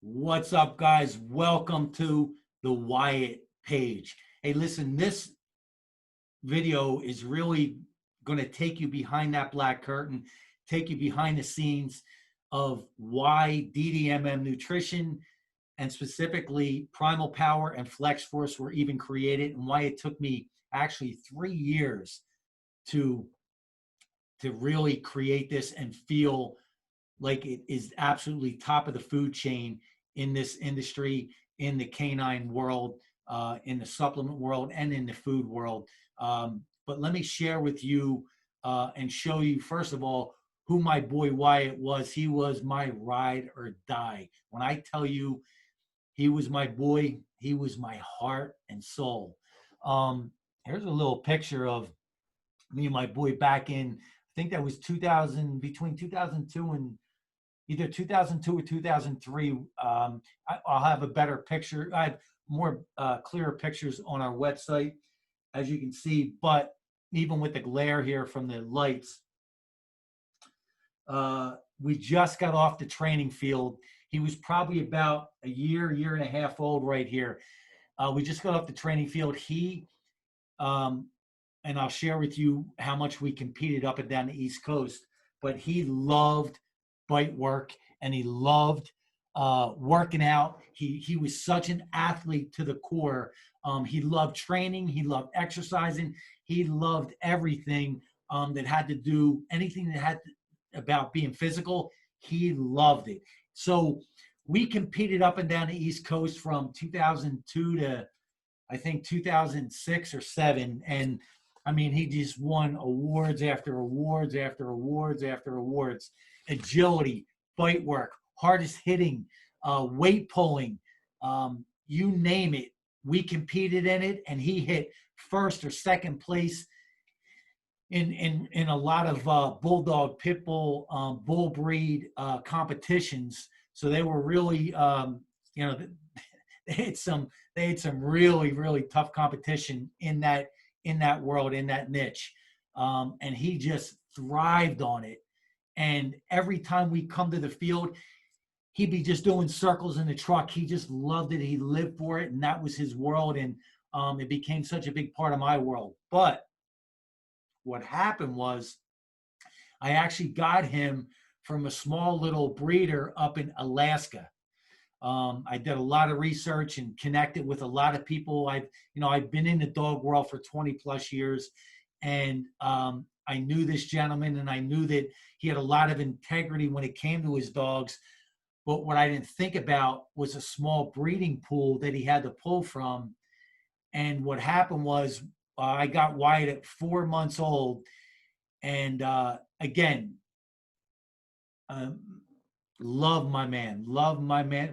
What's up, guys? Welcome to the Wyatt page. Hey, listen, this video is really going to take you behind that black curtain, take you behind the scenes of why DDMM Nutrition and specifically Primal Power and Flex Force were even created, and why it took me actually 3 years to really create this and feel like it is absolutely top of the food chain in this industry, in the canine world, in the supplement world, and in the food world. But let me share with you and show you, first of all, who my boy Wyatt was. He was my ride or die. When I tell you he was my boy, he was my heart and soul. Here's a little picture of me and my boy back in, I think that was 2000, between 2002 and either 2002 or 2003. I'll have a better picture. I have more clearer pictures on our website, as you can see. But even with the glare here from the lights, we just got off the training field. He was probably about a year and a half old right here. We just got off the training field. And I'll share with you how much we competed up and down the East Coast, but he loved bite work and he loved working out. He was such an athlete to the core. He loved training. He loved exercising. He loved everything that had to do, anything that had to, about being physical. He loved it. So we competed up and down the East Coast from 2002 to I think 2006 or 7. And I mean, he just won awards after awards after awards after awards. Agility, bite work, hardest hitting, weight pulling, you name it. We competed in it, and he hit first or second place in a lot of bulldog, pit bull, bull breed competitions. So they were really, you know, they had some really tough competition in that world, in that niche, and he just thrived on it. And every time we come to the field, he'd be just doing circles in the truck. He just loved it. He lived for it, and that was his world. And it became such a big part of my world. But what happened was I actually got him from a small little breeder up in Alaska. I did a lot of research and connected with a lot of people. I've been in the dog world for 20 plus years, and I knew this gentleman, and I knew that he had a lot of integrity when it came to his dogs. But what I didn't think about was a small breeding pool that he had to pull from. And what happened was I got Wyatt at 4 months old, and again, love my man,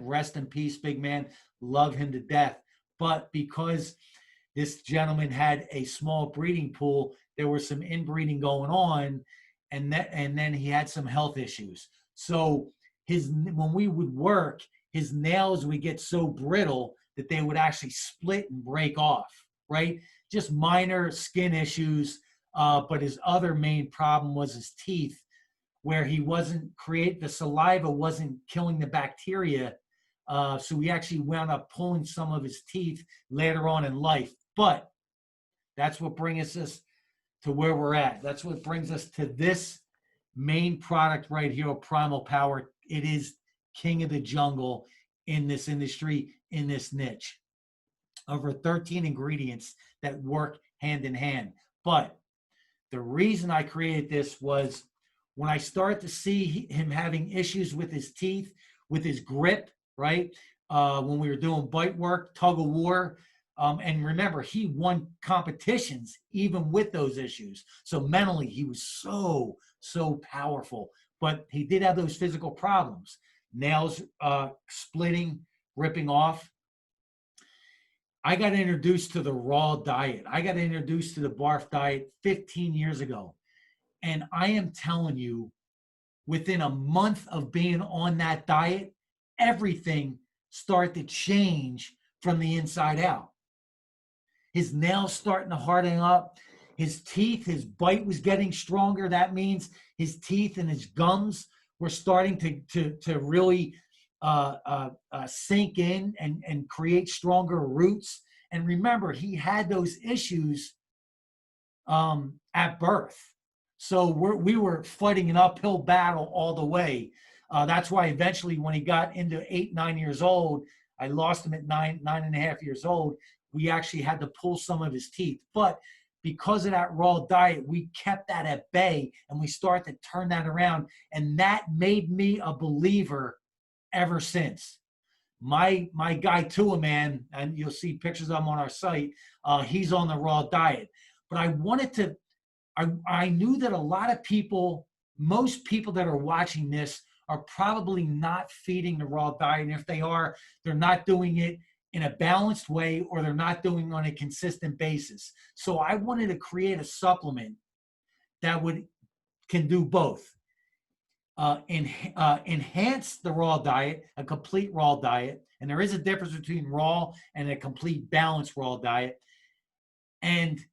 rest in peace, big man, love him to death. But because this gentleman had a small breeding pool, there was some inbreeding going on, and then he had some health issues. So when we would work, his nails would get so brittle that they would actually split and break off, right? Just minor skin issues. But his other main problem was his teeth, where the saliva wasn't killing the bacteria. So we actually wound up pulling some of his teeth later on in life. But that's what brings us to where we're at. That's what brings us to this main product right here, Primal Power. It is king of the jungle in this industry, in this niche. Over 13 ingredients that work hand in hand. But the reason I created this was when I started to see him having issues with his teeth, with his grip, right? When we were doing bite work, tug of war. And remember, he won competitions even with those issues. So mentally, he was so powerful. But he did have those physical problems. Nails splitting, ripping off. I got introduced to the raw diet. I got introduced to the barf diet 15 years ago. And I am telling you, within a month of being on that diet, everything started to change from the inside out. His nails starting to harden up. His teeth, his bite was getting stronger. That means his teeth and his gums were starting to really sink in and create stronger roots. And remember, he had those issues at birth. So we were fighting an uphill battle all the way. That's why eventually when he got into 8, 9 years old, I lost him at 9.5 years old. We actually had to pull some of his teeth. But because of that raw diet, we kept that at bay and we started to turn that around. And that made me a believer ever since. My guy Tua, man, and you'll see pictures of him on our site, he's on the raw diet. But I wanted to, I knew that a lot of people, most people that are watching this are probably not feeding the raw diet. And if they are, they're not doing it in a balanced way, or they're not doing it on a consistent basis. So I wanted to create a supplement that can do both. Enhance the raw diet, a complete raw diet. And there is a difference between raw and a complete balanced raw diet. And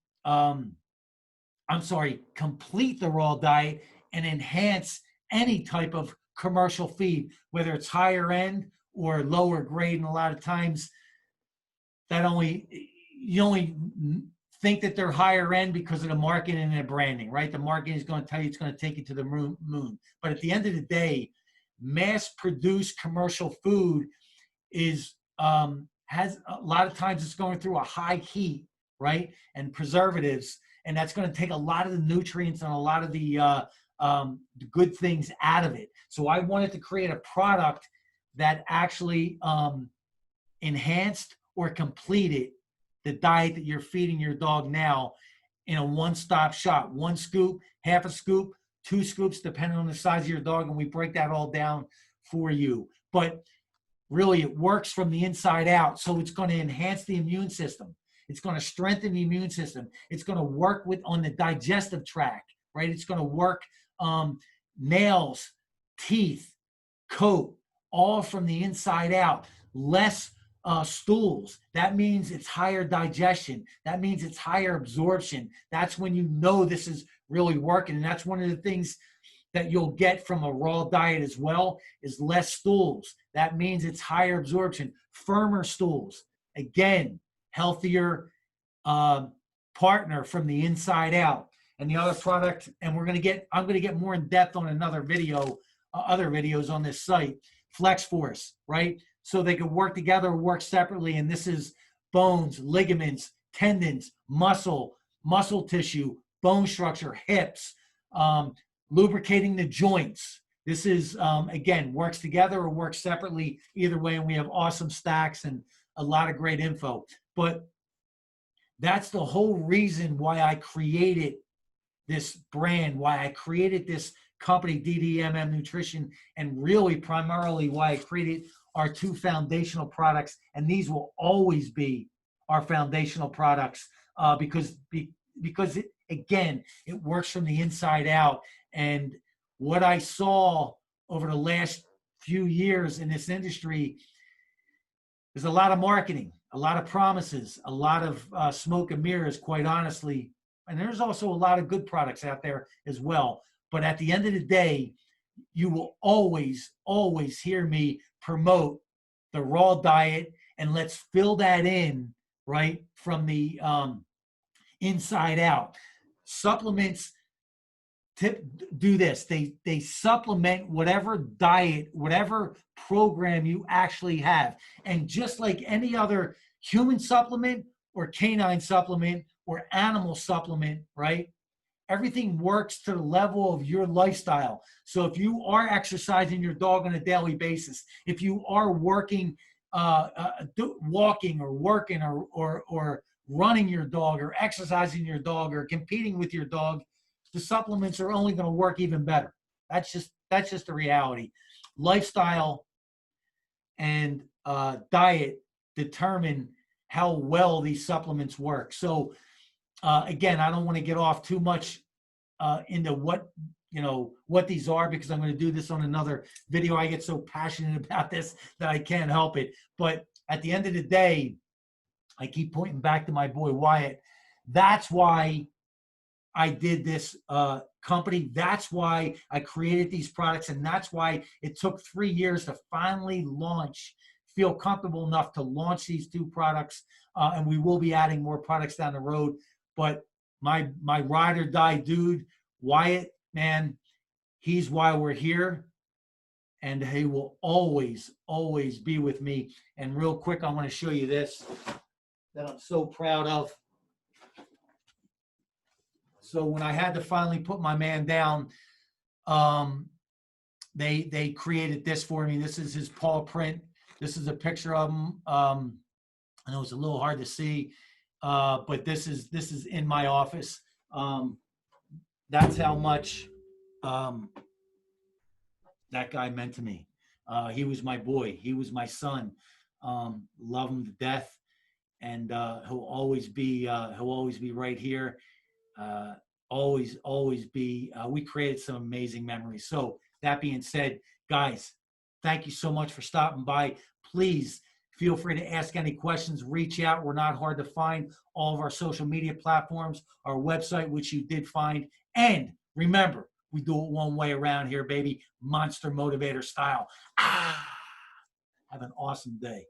complete the raw diet and enhance any type of commercial feed, whether it's higher end or lower grade. And a lot of times you only think that they're higher end because of the marketing and the branding, right? The marketing is going to tell you it's going to take you to the moon. But at the end of the day, mass-produced commercial food has a lot of times it's going through a high heat, right? And preservatives, and that's going to take a lot of the nutrients and a lot of the good things out of it. So I wanted to create a product that actually enhanced or completed the diet that you're feeding your dog now in a one-stop shop. 1 scoop, half a scoop, 2 scoops, depending on the size of your dog, and we break that all down for you. But really, it works from the inside out. So it's going to enhance the immune system. It's going to strengthen the immune system. It's going to work on the digestive tract, right? It's going to work nails, teeth, coat, all from the inside out. Less stools. That means it's higher digestion. That means it's higher absorption. That's when you know this is really working. And that's one of the things that you'll get from a raw diet as well, is less stools. That means it's higher absorption, firmer stools. Again, healthier partner from the inside out. And the other product, and I'm going to get more in depth on another video, other videos on this site, Flex Force, right? So they can work together or work separately. And this is bones, ligaments, tendons, muscle tissue, bone structure, hips, lubricating the joints. This is, again, works together or works separately, either way. And we have awesome stacks and a lot of great info. But that's the whole reason why I created this brand, why I created this company, DDMM Nutrition, and really primarily why I created our 2 foundational products. And these will always be our foundational products because it, again, it works from the inside out. And what I saw over the last few years in this industry is a lot of marketing, a lot of promises, a lot of smoke and mirrors, quite honestly. And there's also a lot of good products out there as well. But at the end of the day, you will always, always hear me promote the raw diet, and let's fill that in, right, from the inside out. Supplements do this. They supplement whatever diet, whatever program you actually have. And just like any other human supplement or canine supplement or animal supplement, right? Everything works to the level of your lifestyle. So if you are exercising your dog on a daily basis, if you are working, walking or working or running your dog or exercising your dog or competing with your dog, the supplements are only going to work even better. That's just the reality. Lifestyle and diet determine how well these supplements work. So again, I don't want to get off too much into what these are, because I'm going to do this on another video. I get so passionate about this that I can't help it. But at the end of the day, I keep pointing back to my boy Wyatt. That's why I did this company. That's why I created these products. And that's why it took 3 years to finally launch, feel comfortable enough to launch these 2 products. And we will be adding more products down the road. But my ride or die dude, Wyatt, man, he's why we're here. And he will always, always be with me. And real quick, I want to show you this that I'm so proud of. So when I had to finally put my man down, they created this for me. This is his paw print. This is a picture of him. I know it's a little hard to see, but this is in my office. That's how much that guy meant to me. He was my boy. He was my son. Love him to death, and he'll always be right here. Always be. We created some amazing memories. So that being said, guys, thank you so much for stopping by. Please feel free to ask any questions. Reach out. We're not hard to find. All of our social media platforms, our website, which you did find. And remember, we do it one way around here, baby. Monster Motivator style. Have an awesome day.